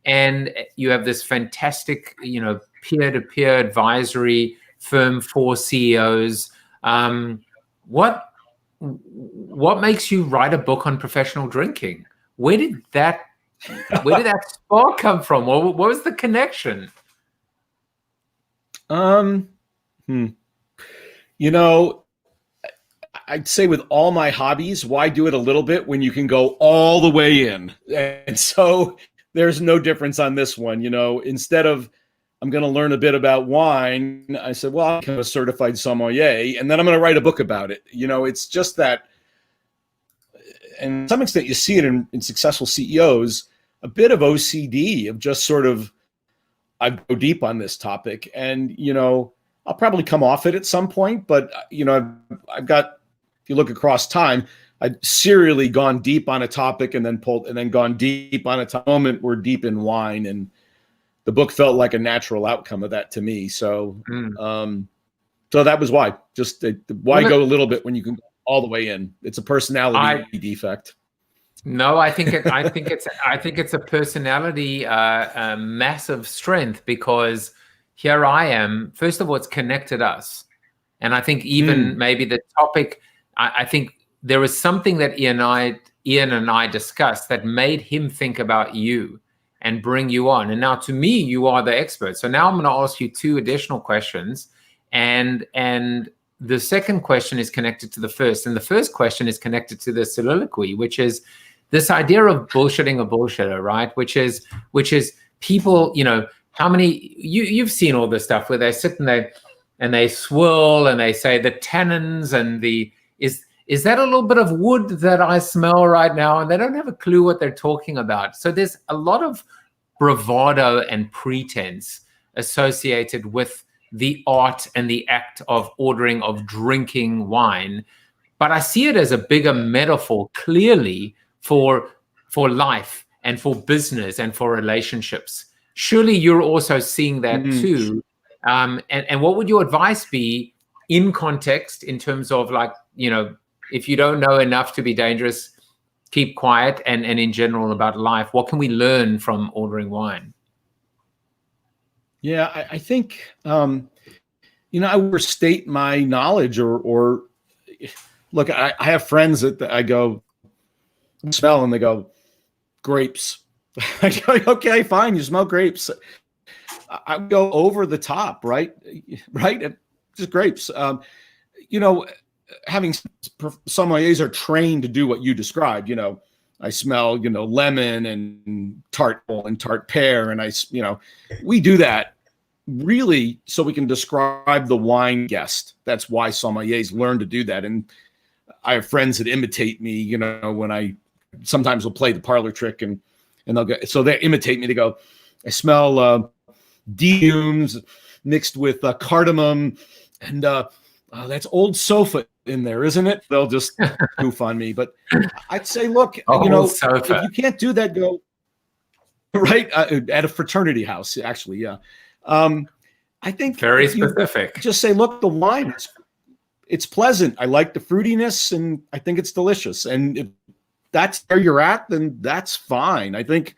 And you have this fantastic, peer-to-peer advisory firm for CEOs. What makes you write a book on professional drinking? Where did that spark come from? What was the connection? I'd say with all my hobbies, why do it a little bit when you can go all the way in? And so there's no difference on this one. Instead of, I'm going to learn a bit about wine, I said, well, I'll become a certified sommelier, and then I'm going to write a book about it. It's just that, and to some extent you see it in successful CEOs, a bit of OCD of just sort of, I go deep on this topic. And, I'll probably come off it at some point, but I've got, if you look across time, I've serially gone deep on a topic and then gone deep on a moment. We're deep in wine, and the book felt like a natural outcome of that to me. So, so that was why. Just why go a little bit when you can go all the way in? It's a personality defect. No, I think it's a personality massive strength, because here I am. First of all, it's connected us, and I think even maybe the topic. I think there was something that Ian and I discussed that made him think about you and bring you on. And now, to me, you are the expert. So now I'm going to ask you 2 additional questions, and the second question is connected to the first, and the first question is connected to the soliloquy, which is this idea of bullshitting a bullshitter, right? Which is people, how many, you've seen all this stuff where they sit and they swirl and they say the tannins and is that a little bit of wood that I smell right now? And they don't have a clue what they're talking about. So there's a lot of bravado and pretense associated with the art and the act of drinking wine. But I see it as a bigger metaphor, clearly, for life and for business and for relationships. Surely you're also seeing that too. And what would your advice be in context, in terms of, like, if you don't know enough to be dangerous, keep quiet, and in general about life, what can we learn from ordering wine? Yeah, I think, I overstate my knowledge or look, I have friends that I go smell and they go, grapes. I go, okay, fine. You smell grapes. I go over the top, right? Just grapes. Having sommeliers are trained to do what you described. I smell, lemon and tart pear, and we do that really so we can describe the wine guest. That's why sommeliers learn to do that. And I have friends that imitate me. When I sometimes will play the parlor trick, and they'll go, so they imitate me. They go, I smell fumes mixed with cardamom, and that's old sofa in there, isn't it? They'll just goof on me. But I'd say, look, sofa. If you can't do that, go right at a fraternity house. Actually, yeah. I think very specific. Just say, look, the wine it's pleasant. I like the fruitiness, and I think it's delicious. And if that's where you're at, then that's fine. I think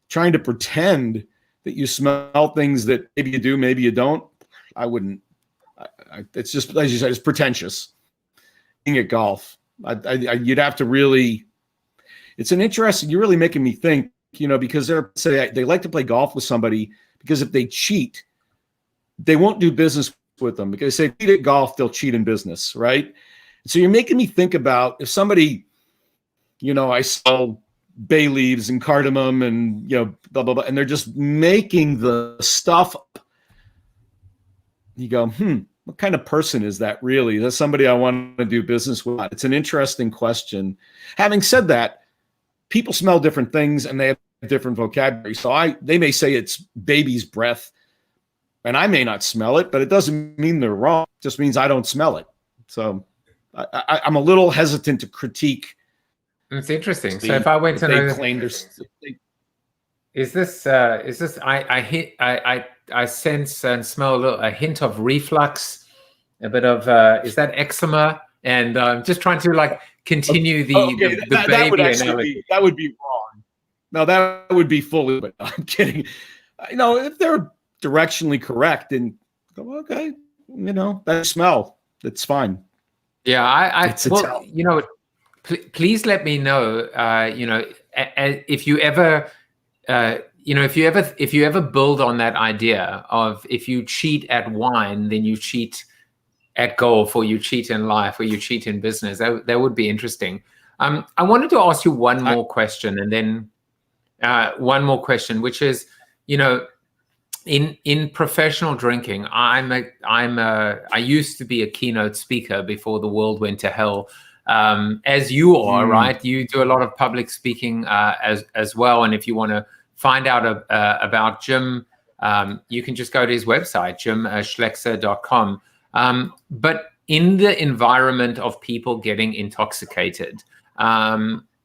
trying to pretend that you smell things that maybe you do, maybe you don't, I wouldn't. It's just, as you said, it's pretentious. Being at golf, you'd have to really. It's an interesting. You're really making me think. Because they like to play golf with somebody, because if they cheat, they won't do business with them, because they cheat at golf, they'll cheat in business, right? So you're making me think about, if somebody, I sell bay leaves and cardamom and blah blah blah, and they're just making the stuff up. You go, what kind of person is that really? That's somebody I want to do business with. It's an interesting question. Having said that, people smell different things and they have different vocabulary. So they may say it's baby's breath, and I may not smell it, but it doesn't mean they're wrong. It just means I don't smell it. So I'm a little hesitant to critique. It's interesting. So if I went to know, is this I sense and smell a hint of reflux, a bit of is that eczema? And just trying to continue the baby analogy. That would be wrong. No, that would be fully. But I'm kidding. If they're directionally correct, and go, okay, that smell, that's fine. Yeah, please let me know. If you ever. If you ever build on that idea of, if you cheat at wine, then you cheat at golf, or you cheat in life, or you cheat in business, that would be interesting. I wanted to ask you one more question, and then one more question, which is, in professional drinking, I used to be a keynote speaker before the world went to hell. As you are, right? You do a lot of public speaking as well. And if you want to find out about Jim, you can just go to his website, schleckser.com. But in the environment of people getting intoxicated,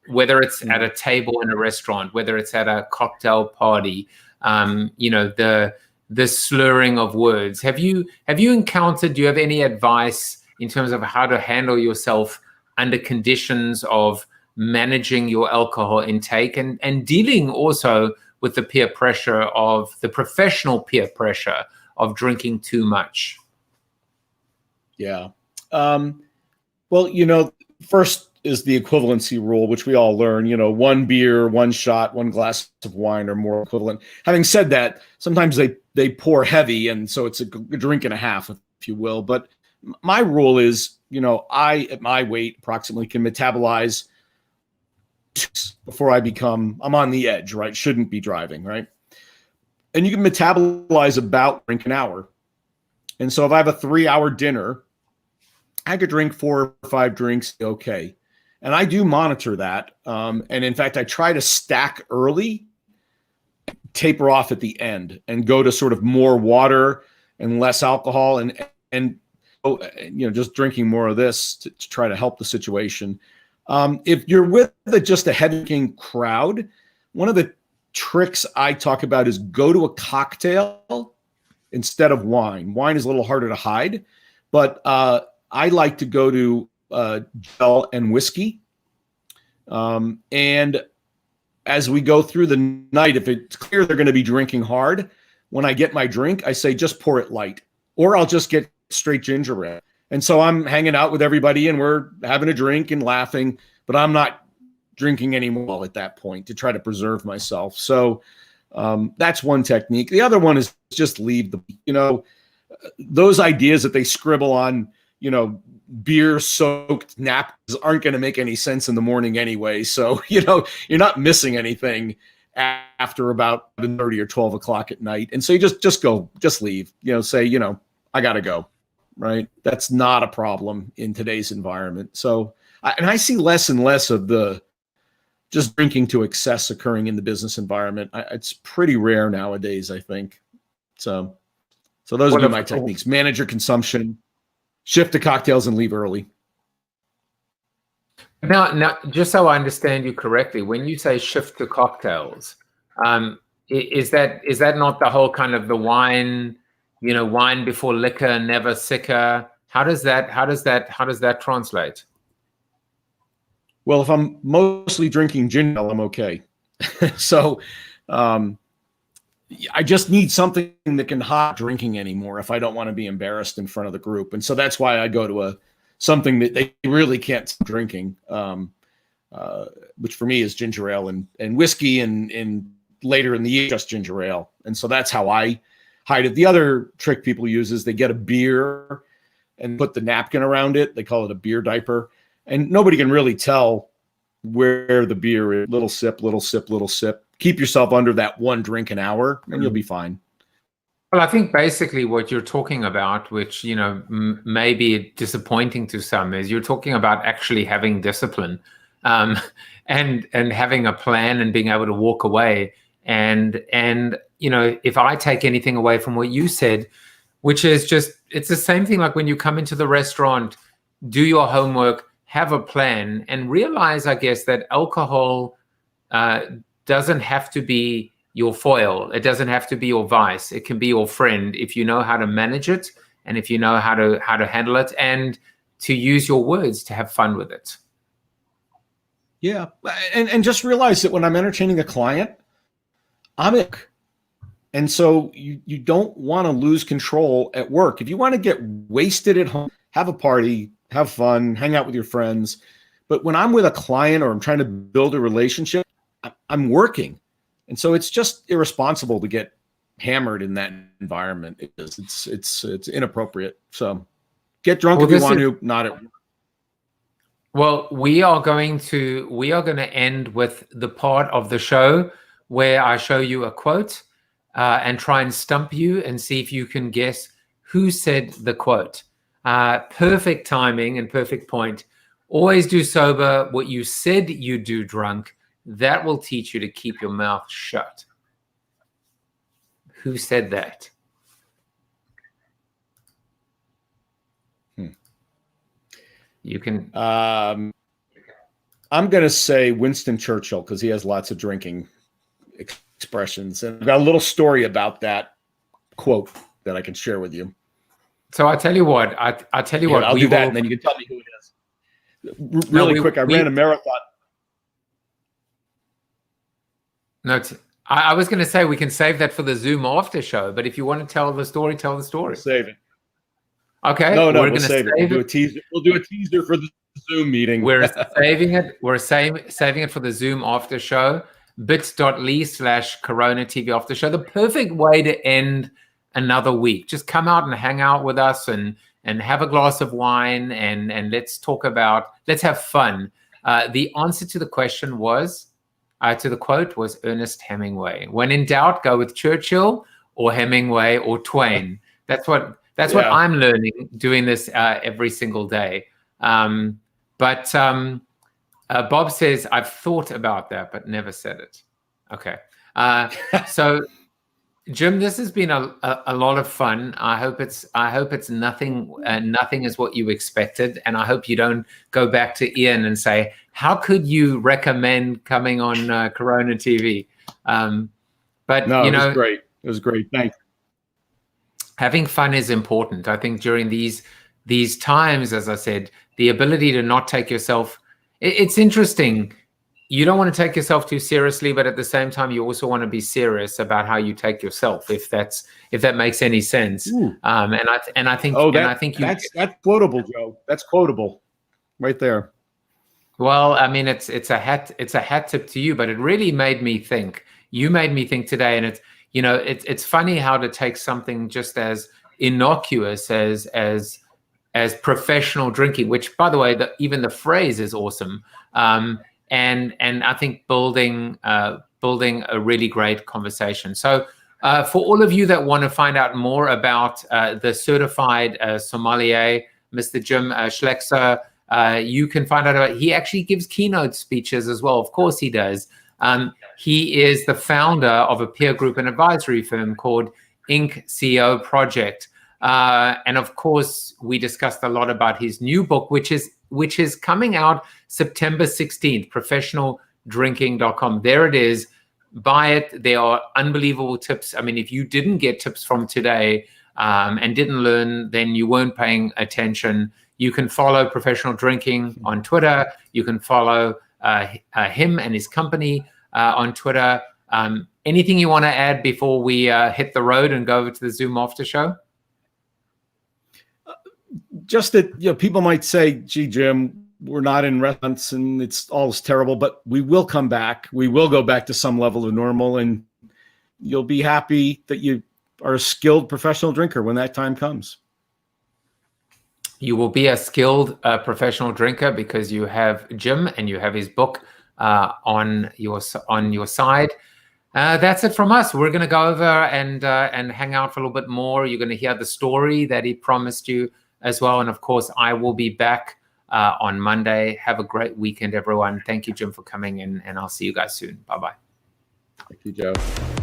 whether it's at a table in a restaurant, whether it's at a cocktail party, the slurring of words. Have you encountered, do you have any advice in terms of how to handle yourself under conditions of managing your alcohol intake and dealing also with the peer pressure of the professional peer pressure of drinking too much? Yeah. Well, first is the equivalency rule, which we all learn. One beer, one shot, one glass of wine are more equivalent. Having said that, sometimes they pour heavy, and so it's a drink and a half, if you will. But my rule is, I, at my weight, approximately can metabolize before I'm on the edge, right? Shouldn't be driving, right? And you can metabolize about a drink an hour. And so if I have a 3-hour dinner, I could drink 4 or 5 drinks, okay. And I do monitor that. And in fact, I try to stack early, taper off at the end, and go to sort of more water and less alcohol and just drinking more of this to try to help the situation. If you're with just a heavy drinking crowd, one of the tricks I talk about is go to a cocktail instead of wine. Wine is a little harder to hide, but I like to go to gel and whiskey. And as we go through the night, if it's clear they're going to be drinking hard, when I get my drink, I say, just pour it light, or I'll just get straight ginger ale. And so I'm hanging out with everybody and we're having a drink and laughing, but I'm not drinking anymore at that point to try to preserve myself. So that's one technique. The other one is just leave those ideas that they scribble on, beer soaked napkins aren't going to make any sense in the morning anyway. So, you're not missing anything after about 11:30 or 12 o'clock at night. And so you just leave, say, I got to go. Right. That's not a problem in today's environment. So, I see less and less of the just drinking to excess occurring in the business environment. It's pretty rare nowadays, I think. So those are my techniques. Manage your consumption, shift to cocktails, and leave early. Now, just so I understand you correctly, when you say shift to cocktails, is that not the whole kind of the wine? Wine before liquor, never sicker. How does that translate? Well, if I'm mostly drinking ginger ale, I'm okay. So I just need something that can hide drinking anymore if I don't want to be embarrassed in front of the group. And so that's why I go to something that they really can't stop drinking, which for me is ginger ale and whiskey, and later in the year, just ginger ale. And so that's how I hide it. The other trick people use is they get a beer and put the napkin around it. They call it a beer diaper. And nobody can really tell where the beer is. Little sip, little sip, little sip. Keep yourself under that 1 drink an hour and you'll be fine. Well, I think basically what you're talking about, which, may be disappointing to some, is you're talking about actually having discipline and having a plan and being able to walk away. And if I take anything away from what you said, which is just, it's the same thing like when you come into the restaurant, do your homework, have a plan, and realize, I guess, that alcohol doesn't have to be your foil. It doesn't have to be your vice. It can be your friend if you know how to manage it and if you know how to handle it and to use your words to have fun with it. Yeah. And just realize that when I'm entertaining a client, I'm it. And so you don't want to lose control at work. If you want to get wasted at home, have a party, have fun, hang out with your friends. But when I'm with a client or I'm trying to build a relationship, I'm working. And so it's just irresponsible to get hammered in that environment. It's inappropriate. So get drunk if you want to, not at work. Well, we are going to end with the part of the show where I show you a quote and try and stump you and see if you can guess who said the quote. Perfect timing and perfect point. Always do sober what you said you do drunk. That will teach you to keep your mouth shut. Who said that? You can. I'm going to say Winston Churchill because he has lots of drinking expressions. And I've got a little story about that quote that I can share with you. So I tell you what. I tell you what. I'll do that, and then you can tell me who it is. Really quick, I ran a marathon. No, I was going to say we can save that for the Zoom after show, but if you want to tell the story, tell the story. Save it. Okay. No, we'll save it. We'll do a teaser. We'll do a teaser for the Zoom meeting. We're saving it. We're saving it for the Zoom after show. bit.ly/CoronaTV after show. The perfect way to end another week. Just come out and hang out with us and have a glass of wine and let's have fun. The answer to the question was, to the quote was Ernest Hemingway. When in doubt, go with Churchill or Hemingway or Twain. That's what I'm learning doing this every single day. But Bob says, I've thought about that, but never said it. Okay. So Jim, this has been a lot of fun. I hope it's nothing is what you expected. And I hope you don't go back to Ian and say, how could you recommend coming on Corona TV? But no, it was great. It was great. Thanks. Having fun is important. I think during these times, as I said, the ability to not take yourself, it's interesting. You don't want to take yourself too seriously, but at the same time, you also want to be serious about how you take yourself, if that makes any sense. And I think that's quotable, Joe. That's quotable, right there. Well, I mean, it's a hat tip to you, but it really made me think. You made me think today, and it's funny how to take something just as innocuous as professional drinking, which, by the way, even the phrase is awesome. And I think building a really great conversation. So for all of you that want to find out more about the certified sommelier, Mr. Jim Schleckser, you can find out about, he actually gives keynote speeches as well. Of course he does. He is the founder of a peer group and advisory firm called Inc. CEO Project. And of course, we discussed a lot about his new book, which is coming out September 16th, professionaldrinking.com. There it is. Buy it. There are unbelievable tips. I mean, if you didn't get tips from today and didn't learn, then you weren't paying attention. You can follow Professional Drinking on Twitter. You can follow him and his company on Twitter. Anything you want to add before we hit the road and go over to the Zoom after show? Just that, people might say, gee, Jim, we're not in restaurants and it's all terrible, but we will come back. We will go back to some level of normal, and you'll be happy that you are a skilled professional drinker when that time comes. You will be a skilled professional drinker because you have Jim and you have his book on your side. That's it from us. We're going to go over and hang out for a little bit more. You're going to hear the story that he promised you as well. And of course, I will be back on Monday. Have a great weekend, everyone. Thank you, Jim, for coming in, and I'll see you guys soon. Bye-bye. Thank you, Joe.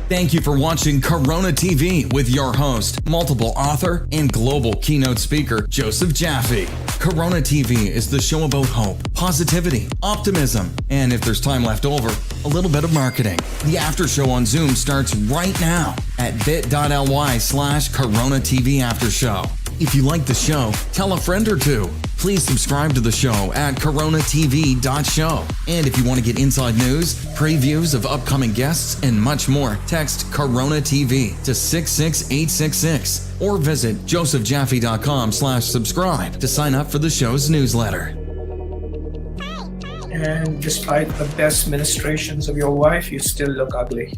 Thank you for watching Corona TV with your host, multiple author and global keynote speaker, Joseph Jaffe. Corona TV is the show about hope, positivity, optimism, and if there's time left over, a little bit of marketing. The after show on Zoom starts right now at bit.ly/Corona TV After Show. If you like the show, tell a friend or two. Please subscribe to the show at coronatv.show. And if you want to get inside news, previews of upcoming guests, and much more, text Corona TV to 66866 or visit josephjaffe.com/subscribe to sign up for the show's newsletter. And despite the best ministrations of your wife, you still look ugly.